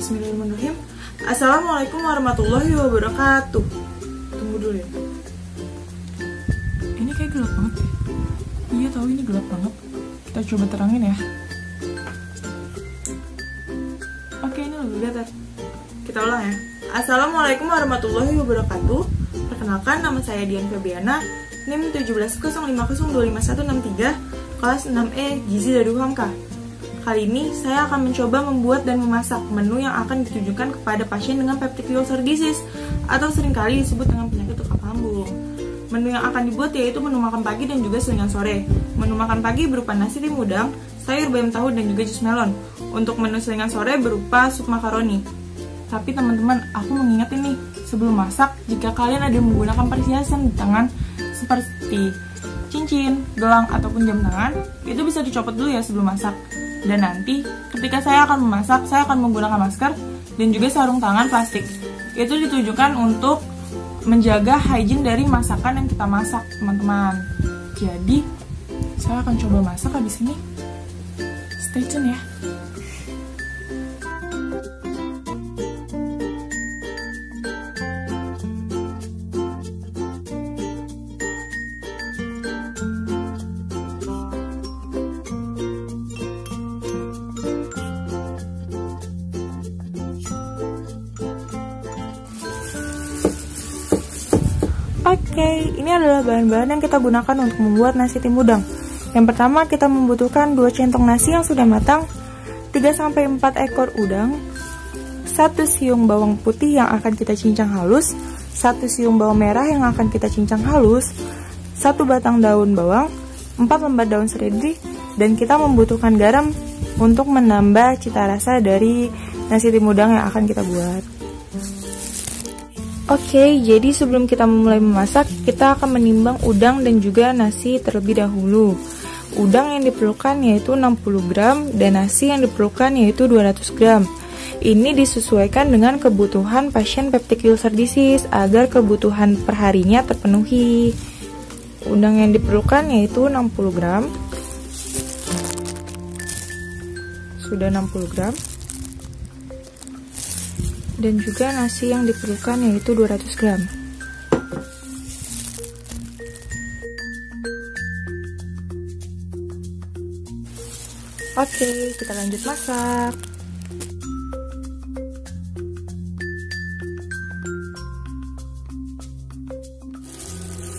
Bismillahirrahmanirrahim. Assalamualaikum warahmatullahi wabarakatuh. Tunggu dulu ya. Ini kayak gelap banget ya. Iya tahu ini gelap banget. Kita coba terangin ya. Oke, ini lebih better. Kita ulang ya. Assalamualaikum warahmatullahi wabarakatuh. Perkenalkan, nama saya Dian Febriana, NIM 1705025163, kelas 6E, Gizi Daru Hamka. Kali ini saya akan mencoba membuat dan memasak menu yang akan ditujukan kepada pasien dengan peptic ulcer disease atau seringkali disebut dengan penyakit tukak lambung. Menu yang akan dibuat yaitu menu makan pagi dan juga selingan sore. Menu makan pagi berupa nasi tim udang, sayur bayam tahu dan juga jus melon. Untuk menu selingan sore berupa sup makaroni. Tapi teman-teman, aku mengingatkan nih, sebelum masak, jika kalian ada menggunakan perhiasan di tangan seperti cincin, gelang, ataupun jam tangan, itu bisa dicopot dulu ya sebelum masak. Dan nanti ketika saya akan memasak, saya akan menggunakan masker dan juga sarung tangan plastik. Itu ditujukan untuk menjaga hygiene dari masakan yang kita masak, teman-teman. Jadi, saya akan coba masak habis ini. Stay tune ya. Oke, ini adalah bahan-bahan yang kita gunakan untuk membuat nasi tim udang. Yang pertama, kita membutuhkan 2 centong nasi yang sudah matang, 3-4 ekor udang, 1 siung bawang putih yang akan kita cincang halus, 1 siung bawang merah yang akan kita cincang halus, 1 batang daun bawang, 4 lembar daun seledri, dan kita membutuhkan garam untuk menambah cita rasa dari nasi tim udang yang akan kita buat. Oke, jadi sebelum kita memulai memasak, kita akan menimbang udang dan juga nasi terlebih dahulu. Udang yang diperlukan yaitu 60 gram dan nasi yang diperlukan yaitu 200 gram. Ini disesuaikan dengan kebutuhan pasien peptic ulcer disease agar kebutuhan perharinya terpenuhi. Udang yang diperlukan yaitu 60 gram. Sudah 60 gram. Dan juga nasi yang diperlukan yaitu 200 gram. Oke, kita lanjut masak.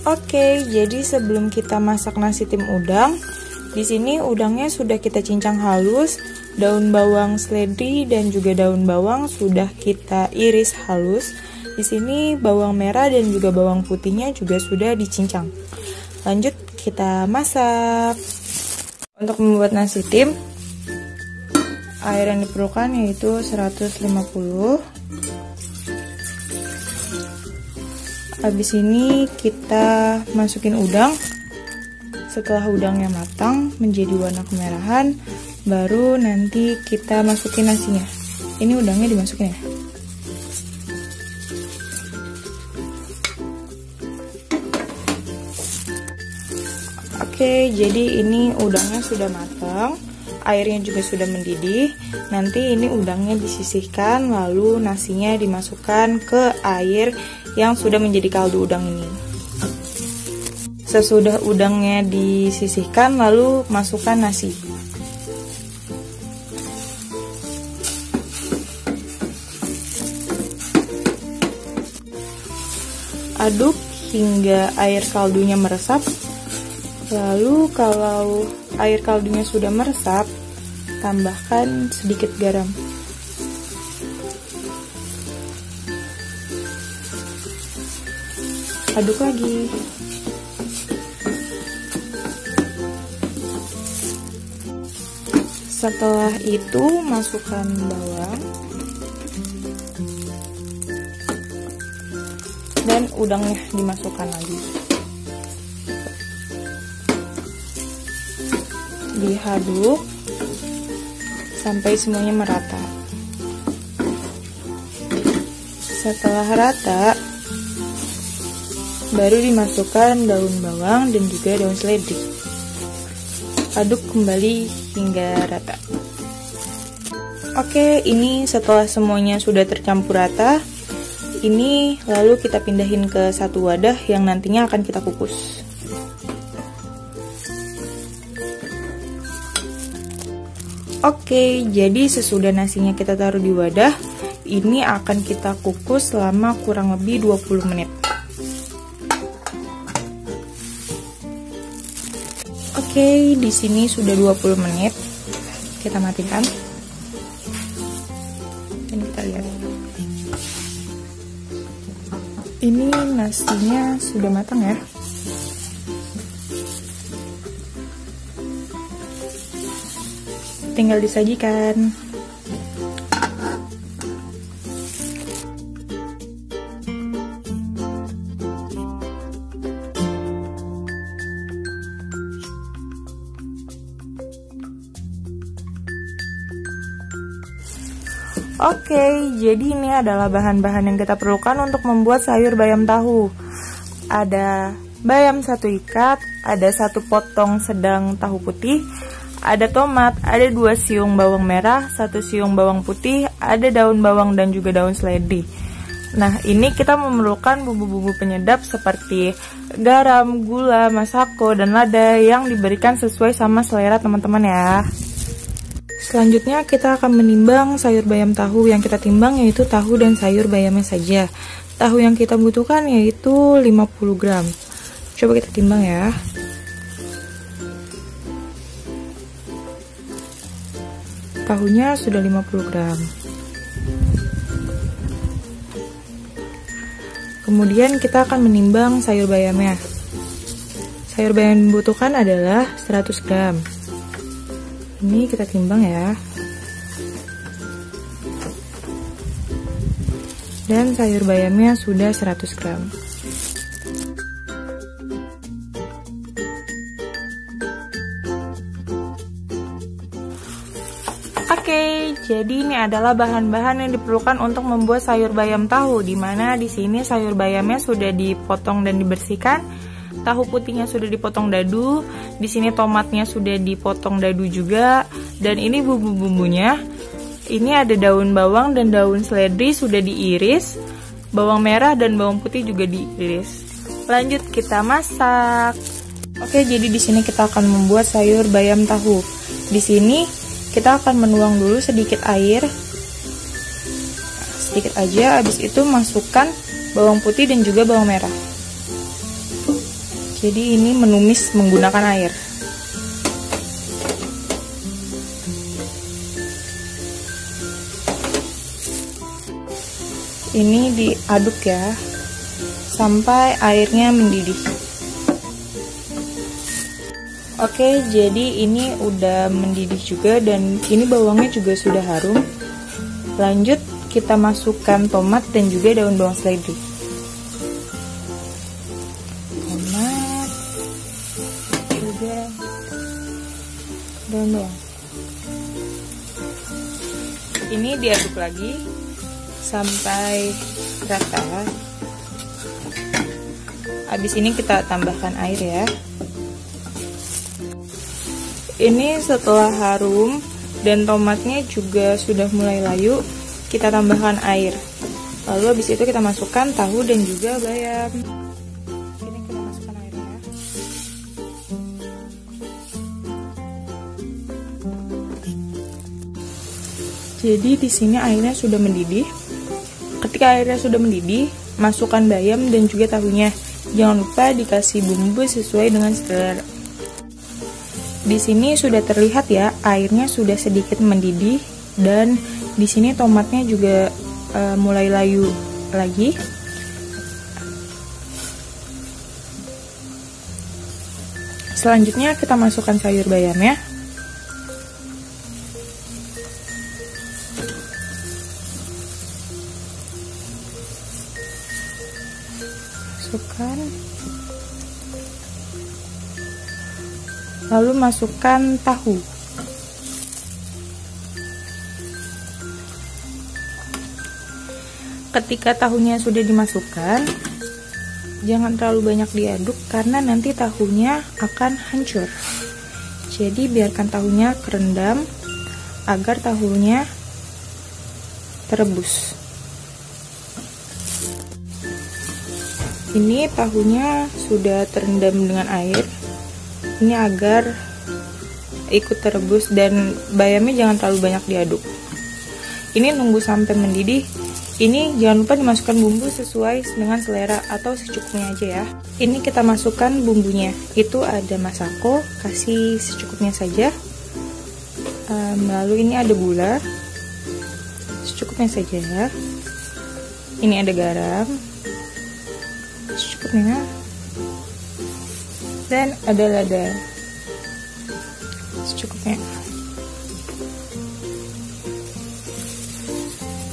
Oke, jadi sebelum kita masak nasi tim udang, di sini udangnya sudah kita cincang halus. Daun bawang seledri dan juga daun bawang sudah kita iris halus. Di sini bawang merah dan juga bawang putihnya juga sudah dicincang. Lanjut kita masak. Untuk membuat nasi tim, air yang diperlukan yaitu 150. Habis ini kita masukin udang. Setelah udangnya matang menjadi warna kemerahan, baru nanti kita masukin nasinya. Ini udangnya dimasukin ya. Oke, jadi ini udangnya sudah matang, airnya juga sudah mendidih. Nanti ini udangnya disisihkan, lalu nasinya dimasukkan ke air yang sudah menjadi kaldu udang ini. Sesudah udangnya disisihkan, lalu masukkan nasi. Aduk hingga air kaldunya meresap. Lalu kalau air kaldunya sudah meresap, tambahkan sedikit garam. Aduk lagi. Setelah itu masukkan bawang dan udangnya dimasukkan lagi. Diaduk sampai semuanya merata. Setelah rata, baru dimasukkan daun bawang dan juga daun seledri. Aduk kembali hingga rata. Oke, ini setelah semuanya sudah tercampur rata, ini lalu kita pindahin ke satu wadah yang nantinya akan kita kukus. Oke, jadi sesudah nasinya kita taruh di wadah, ini akan kita kukus selama kurang lebih 20 menit. Oke, di sini sudah 20 menit. Kita matikan. Ini kita lihat. Ini nasinya sudah matang ya. Tinggal disajikan. Oke, jadi ini adalah bahan-bahan yang kita perlukan untuk membuat sayur bayam tahu. Ada bayam 1 ikat, ada 1 potong sedang tahu putih, ada tomat, ada 2 siung bawang merah, 1 siung bawang putih, ada daun bawang dan juga daun seledri. Nah, ini kita memerlukan bumbu-bumbu penyedap seperti garam, gula, masako, dan lada yang diberikan sesuai sama selera teman-teman ya. Selanjutnya kita akan menimbang sayur bayam tahu. Yang kita timbang yaitu tahu dan sayur bayamnya saja. Tahu yang kita butuhkan yaitu 50 gram. Coba kita timbang ya. Tahunya sudah 50 gram. Kemudian kita akan menimbang sayur bayamnya. Sayur bayam yang dibutuhkan adalah 100 gram. Ini kita timbang ya. Dan sayur bayamnya sudah 100 gram. Oke, jadi ini adalah bahan-bahan yang diperlukan untuk membuat sayur bayam tahu, dimana di sini sayur bayamnya sudah dipotong dan dibersihkan. Tahu putihnya sudah dipotong dadu, di sini tomatnya sudah dipotong dadu juga, dan ini bumbu-bumbunya. Ini ada daun bawang dan daun seledri sudah diiris, bawang merah dan bawang putih juga diiris. Lanjut kita masak. Oke, jadi di sini kita akan membuat sayur bayam tahu. Di sini kita akan menuang dulu sedikit air, sedikit aja. Habis itu masukkan bawang putih dan juga bawang merah. Jadi ini menumis menggunakan air. Ini diaduk ya, sampai airnya mendidih. Oke, jadi ini udah mendidih juga dan ini bawangnya juga sudah harum. Lanjut kita masukkan tomat dan juga daun bawang seledri. Daun bawang. Ini diaduk lagi sampai rata. Habis ini kita tambahkan air ya. Ini setelah harum dan tomatnya juga sudah mulai layu, kita tambahkan air. Lalu habis itu kita masukkan tahu dan juga bayam. Ini kita masukkan airnya ya. Jadi di sini airnya sudah mendidih. Ketika airnya sudah mendidih, masukkan bayam dan juga tahunya. Jangan lupa dikasih bumbu sesuai dengan selera. Di sini sudah terlihat ya, airnya sudah sedikit mendidih dan di sini tomatnya juga mulai layu lagi. Selanjutnya kita masukkan sayur bayamnya. Masukkan. Lalu masukkan tahu. Ketika tahunya sudah dimasukkan, jangan terlalu banyak diaduk karena nanti tahunya akan hancur. Jadi biarkan tahunya kerendam agar tahunya terebus. Ini tahunya sudah terendam dengan air. Ini agar ikut terebus dan bayamnya jangan terlalu banyak diaduk. Ini nunggu sampai mendidih. Ini jangan lupa dimasukkan bumbu sesuai dengan selera atau secukupnya aja ya. Ini kita masukkan bumbunya. Itu ada masako, kasih secukupnya saja. Lalu ini ada gula, secukupnya saja ya. Ini ada garam, secukupnya. Dan ada lada, secukupnya.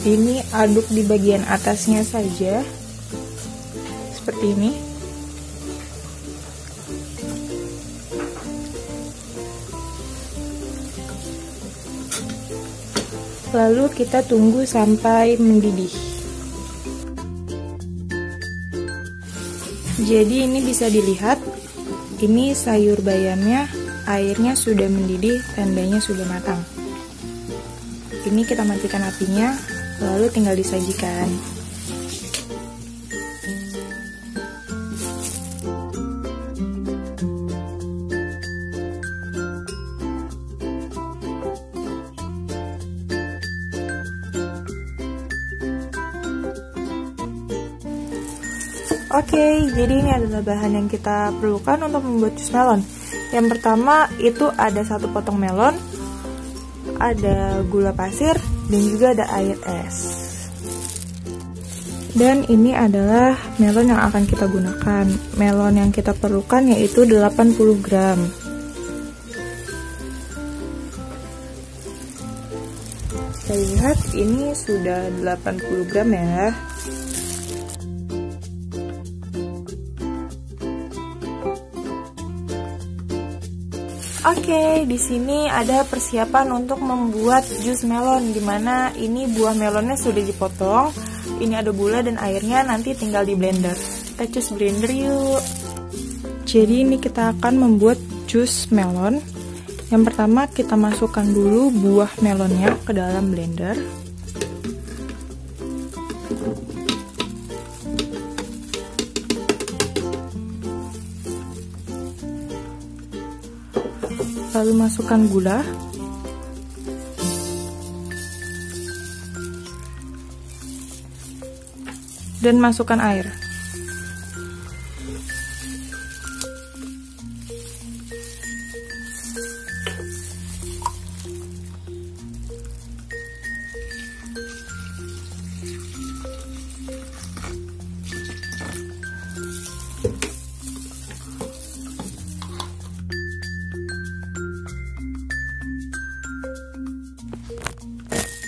Ini aduk di bagian atasnya saja, seperti ini. Lalu kita tunggu sampai mendidih. Jadi ini bisa dilihat, ini sayur bayamnya, airnya sudah mendidih, tandanya sudah matang. Ini kita matikan apinya, lalu tinggal disajikan. Oke, jadi ini adalah bahan yang kita perlukan untuk membuat jus melon. Yang pertama itu ada 1 potong melon, ada gula pasir, dan juga ada air es. Dan ini adalah melon yang akan kita gunakan. Melon yang kita perlukan yaitu 80 gram. Kita lihat ini sudah 80 gram ya. Oke, di sini ada persiapan untuk membuat jus melon, dimana ini buah melonnya sudah dipotong. Ini ada gula dan airnya, nanti tinggal di blender. Kita jus blender yuk. Jadi ini kita akan membuat jus melon. Yang pertama kita masukkan dulu buah melonnya ke dalam blender. Lalu masukkan gula, dan masukkan air.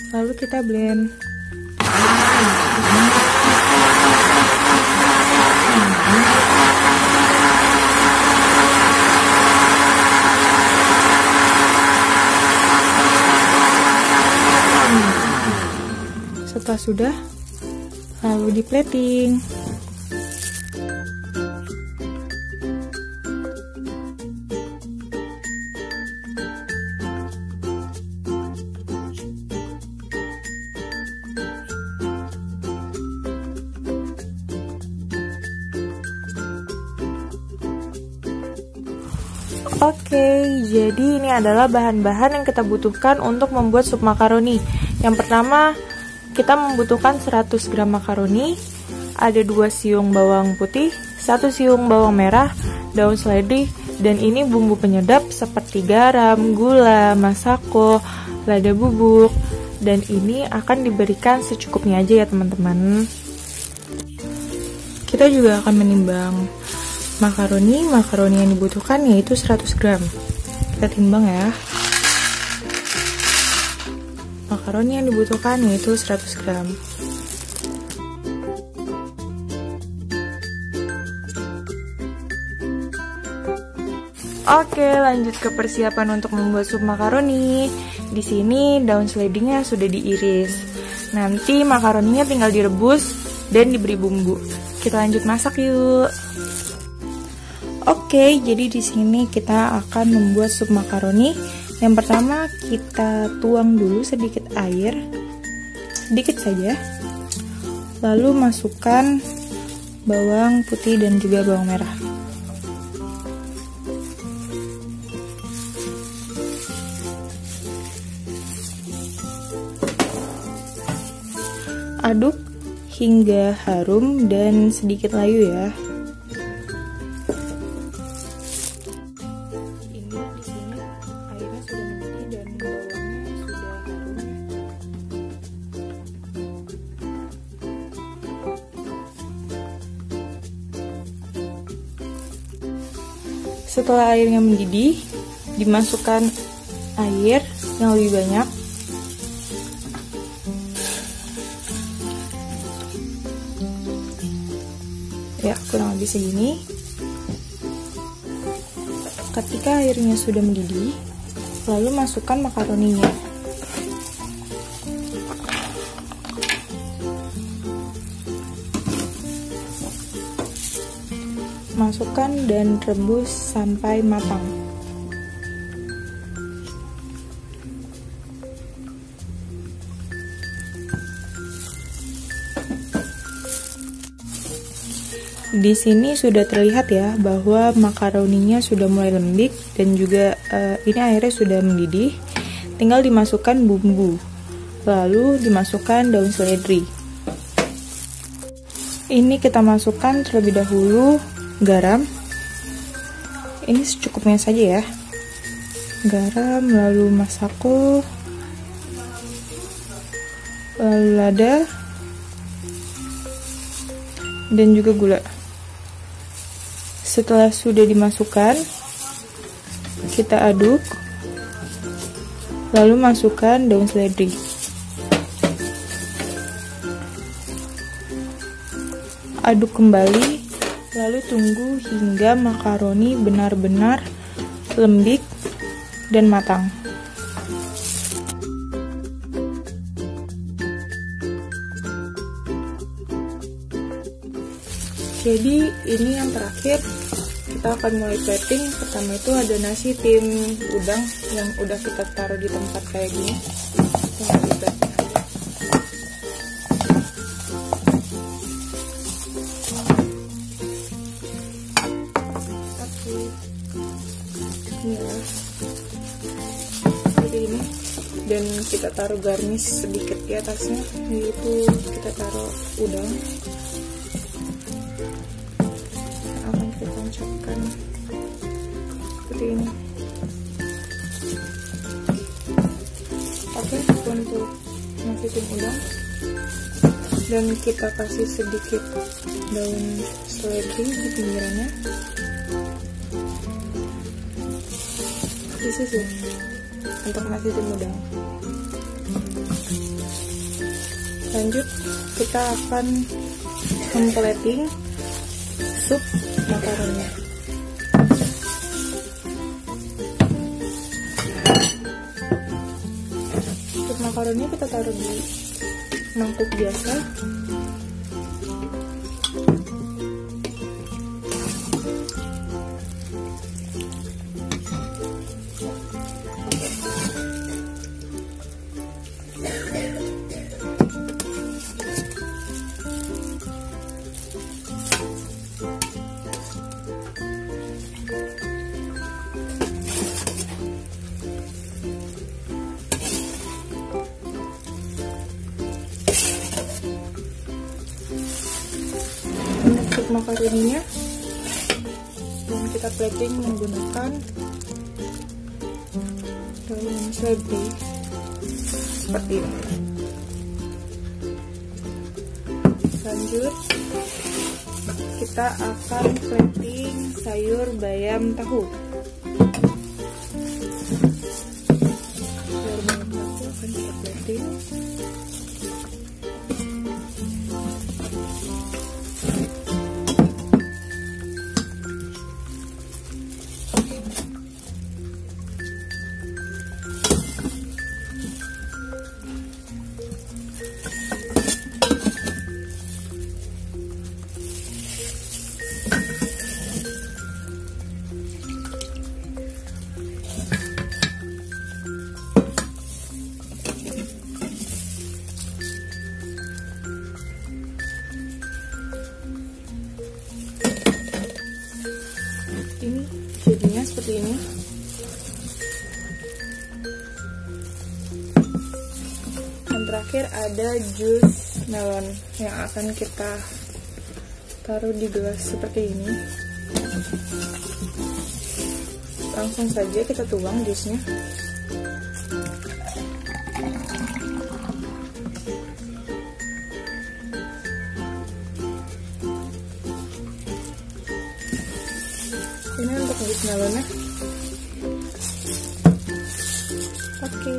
Lalu kita blend. Setelah sudah, lalu di plating. Oke, jadi ini adalah bahan-bahan yang kita butuhkan untuk membuat sup makaroni. Yang pertama, kita membutuhkan 100 gram makaroni, ada 2 siung bawang putih, 1 siung bawang merah, daun seledri, dan ini bumbu penyedap seperti garam, gula, masako, lada bubuk, dan ini akan diberikan secukupnya aja ya teman-teman. Kita juga akan menimbang makaroni yang dibutuhkan yaitu 100 gram. Kita timbang ya. Makaroni yang dibutuhkan yaitu 100 gram. Oke, lanjut ke persiapan untuk membuat sup makaroni. Di sini daun seledrinya sudah diiris. Nanti makaroninya tinggal direbus dan diberi bumbu. Kita lanjut masak yuk. Oke, jadi di sini kita akan membuat sup makaroni. Yang pertama kita tuang dulu sedikit air. sedikit saja. Lalu masukkan bawang putih dan juga bawang merah. Aduk hingga harum dan sedikit layu ya. Ini di sini airnya sudah mendidih dan bawangnya sudah harum. Setelah airnya mendidih, dimasukkan air yang lebih banyak. Ya, kurang lebih segini. Ketika airnya sudah mendidih, lalu masukkan makaroninya. Masukkan dan rebus sampai matang. Di sini sudah terlihat ya bahwa makaroninya sudah mulai lembik dan juga ini airnya sudah mendidih. Tinggal dimasukkan bumbu, lalu dimasukkan daun seledri. Ini kita masukkan terlebih dahulu garam. Ini secukupnya saja ya. Garam, lalu masako, lalu lada, dan juga gula. Setelah sudah dimasukkan, kita aduk, lalu masukkan daun seledri. Aduk kembali, lalu tunggu hingga makaroni benar-benar lembik dan matang. Jadi ini yang terakhir, kita akan mulai plating. Pertama itu ada nasi tim udang yang udah kita taruh di tempat kayak gini. Tinggal di plating aja. Ya, seperti ini. Dan kita taruh garnish sedikit di atasnya, yaitu kita taruh udang. Tancapkan seperti ini. Oke, untuk nasi tim udang, dan kita kasih sedikit daun seledri di pinggirannya. Di sisi untuk nasi tim udang. Lanjut, kita akan memplating sup makaroni. Sup makaroni kita taruh di mangkuk biasa. Untuk makaroninya, dan kita plating menggunakan daun seledri seperti ini. Lanjut, kita akan plating sayur bayam tahu. Sayur bayam tahu akan kita plating. terakhir ada jus melon yang akan kita taruh di gelas seperti ini. Langsung saja kita tuang jusnya. Ini untuk jus melonnya. Oke.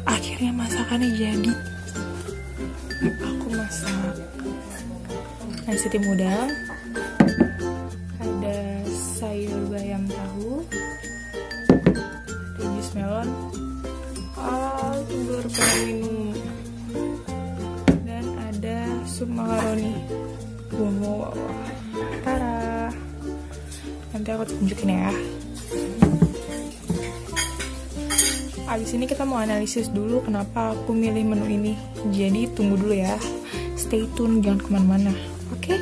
Akhirnya masakannya jadi. Aku masak nasi tim udang, ada sayur bayam tahu, ada jus melon, telur minum, dan ada sup makaroni. Wow. Tara. Nanti aku tunjukin ya. Abis ini kita mau analisis dulu kenapa aku milih menu ini. Jadi tunggu dulu ya. Stay tune, jangan kemana-mana. Oke?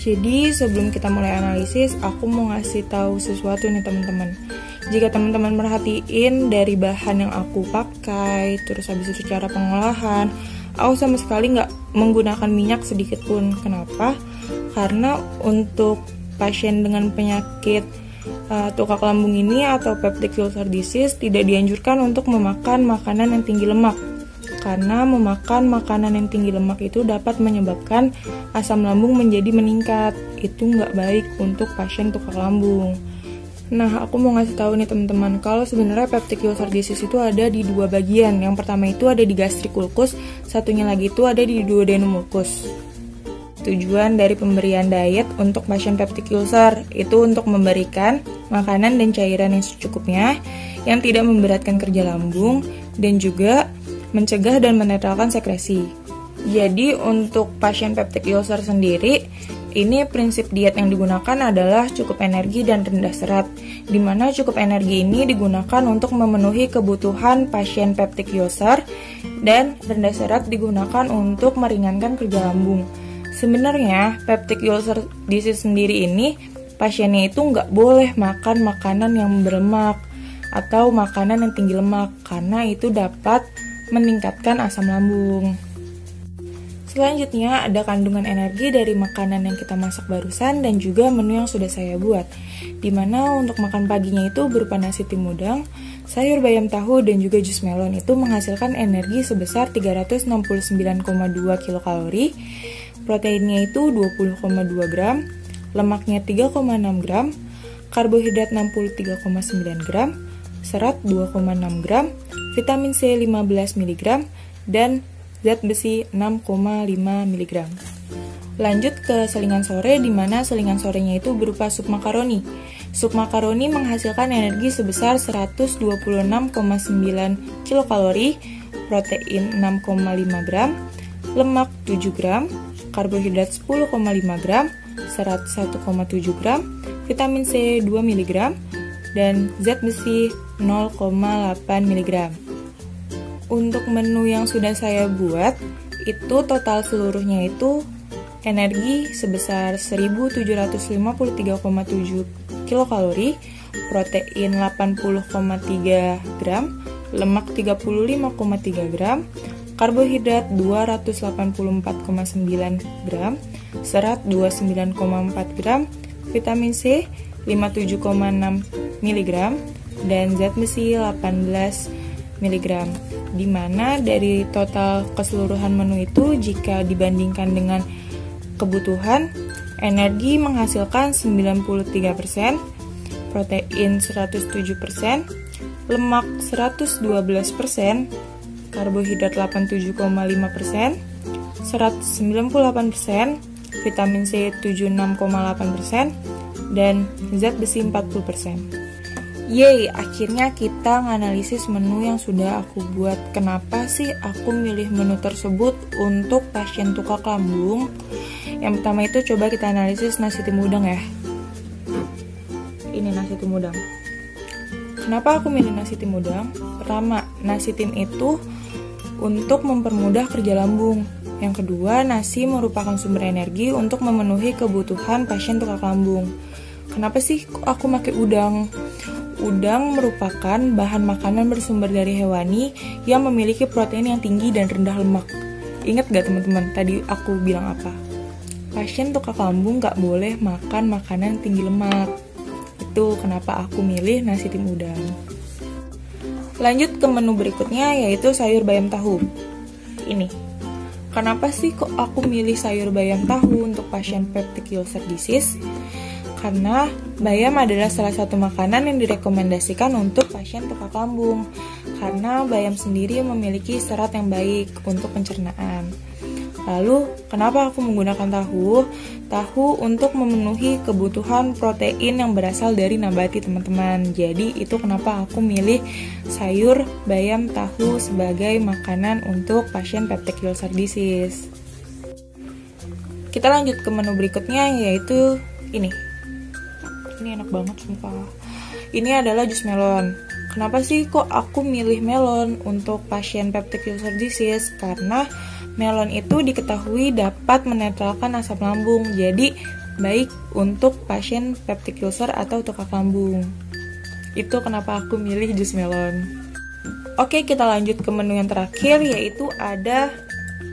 Jadi sebelum kita mulai analisis, aku mau ngasih tahu sesuatu nih teman-teman. Jika teman-teman merhatiin dari bahan yang aku pakai, terus habis itu cara pengolahan, aku sama sekali nggak menggunakan minyak sedikit pun. Kenapa? Karena untuk pasien dengan penyakit tukak lambung ini atau peptic ulcer disease tidak dianjurkan untuk memakan makanan yang tinggi lemak. Karena memakan makanan yang tinggi lemak itu dapat menyebabkan asam lambung menjadi meningkat. Itu nggak baik untuk pasien tukak lambung. Nah, aku mau ngasih tahu nih teman-teman, kalau sebenarnya peptic ulcer disease itu ada di dua bagian. Yang pertama itu ada di gastric ulcus, satunya lagi itu ada di duodenum ulcus. Tujuan dari pemberian diet untuk pasien peptic ulcer itu untuk memberikan makanan dan cairan yang secukupnya, yang tidak memberatkan kerja lambung, dan juga mencegah dan menetralkan sekresi. Jadi untuk pasien peptic ulcer sendiri, ini prinsip diet yang digunakan adalah cukup energi dan rendah serat, di mana cukup energi ini digunakan untuk memenuhi kebutuhan pasien peptic ulcer, dan rendah serat digunakan untuk meringankan kerja lambung. Sebenarnya peptic ulcer disease sendiri ini, pasiennya itu nggak boleh makan makanan yang berlemak atau makanan yang tinggi lemak, karena itu dapat meningkatkan asam lambung. Selanjutnya ada kandungan energi dari makanan yang kita masak barusan dan juga menu yang sudah saya buat. Dimana untuk makan paginya itu berupa nasi tim udang, sayur bayam tahu dan juga jus melon itu menghasilkan energi sebesar 369,2 kilokalori, proteinnya itu 20,2 gram, lemaknya 3,6 gram, karbohidrat 63,9 gram, serat 2,6 gram, vitamin C 15 mg, dan zat besi 6,5 mg. Lanjut ke selingan sore, di mana selingan sorenya itu berupa sup makaroni. Sup makaroni menghasilkan energi sebesar 126,9 kilokalori, protein 6,5 gram, lemak 7 gram, karbohidrat 10,5 gram, serat 1,7 gram, vitamin C 2 mg, dan zat besi 0,8 mg. Untuk menu yang sudah saya buat, itu total seluruhnya itu energi sebesar 1753,7 kilokalori, protein 80,3 gram, lemak 35,3 gram, karbohidrat 284,9 gram, serat 29,4 gram, vitamin C 57,6 mg, dan zat besi 18 mg. Dimana dari total keseluruhan menu itu, jika dibandingkan dengan kebutuhan, energi menghasilkan 93%, protein 107%, lemak 112%, karbohidrat 87,5%, serat 98%, vitamin C 76,8%, dan zat besi 40%. Yeay, akhirnya kita nganalisis menu yang sudah aku buat. Kenapa sih aku milih menu tersebut untuk pasien tukak lambung? Yang pertama itu coba kita analisis nasi tim udang ya. Ini nasi tim udang. Kenapa aku milih nasi tim udang? Pertama, nasi tim itu untuk mempermudah kerja lambung. Yang kedua, nasi merupakan sumber energi untuk memenuhi kebutuhan pasien tukak lambung. Kenapa sih aku pakai udang? Udang merupakan bahan makanan bersumber dari hewani yang memiliki protein yang tinggi dan rendah lemak. Ingat gak teman-teman, tadi aku bilang apa? Pasien tukak lambung gak boleh makan makanan tinggi lemak. Itu kenapa aku milih nasi tim udang. Lanjut ke menu berikutnya, yaitu sayur bayam tahu. Ini, kenapa sih kok aku milih sayur bayam tahu untuk pasien peptic ulcer disease? Karena bayam adalah salah satu makanan yang direkomendasikan untuk pasien tukak lambung. Karena bayam sendiri memiliki serat yang baik untuk pencernaan. Lalu, kenapa aku menggunakan tahu? Tahu untuk memenuhi kebutuhan protein yang berasal dari nabati, teman-teman. Jadi, itu kenapa aku milih sayur bayam tahu sebagai makanan untuk pasien peptic ulcer disease. Kita lanjut ke menu berikutnya, yaitu ini. Ini enak banget sumpah. Ini adalah jus melon. Kenapa sih kok aku milih melon untuk pasien peptic ulcer disease? Karena melon itu diketahui dapat menetralkan asam lambung. Jadi baik untuk pasien peptic ulcer atau tukak lambung. Itu kenapa aku milih jus melon. Oke, kita lanjut ke menu yang terakhir, yaitu ada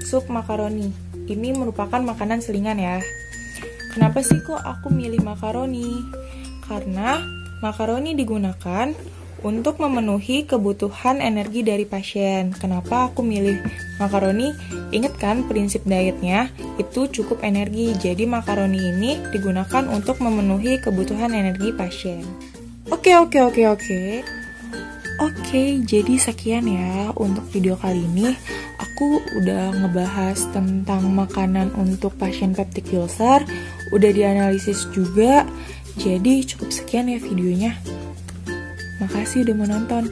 sup makaroni. Ini merupakan makanan selingan ya. Kenapa sih kok aku milih makaroni? Karena makaroni digunakan untuk memenuhi kebutuhan energi dari pasien. Kenapa aku milih makaroni? Ingat kan prinsip dietnya itu cukup energi. Jadi makaroni ini digunakan untuk memenuhi kebutuhan energi pasien. Oke, jadi sekian ya untuk video kali ini. Aku udah ngebahas tentang makanan untuk pasien peptic ulcer, udah dianalisis juga. Jadi cukup sekian ya videonya. Makasih udah menonton.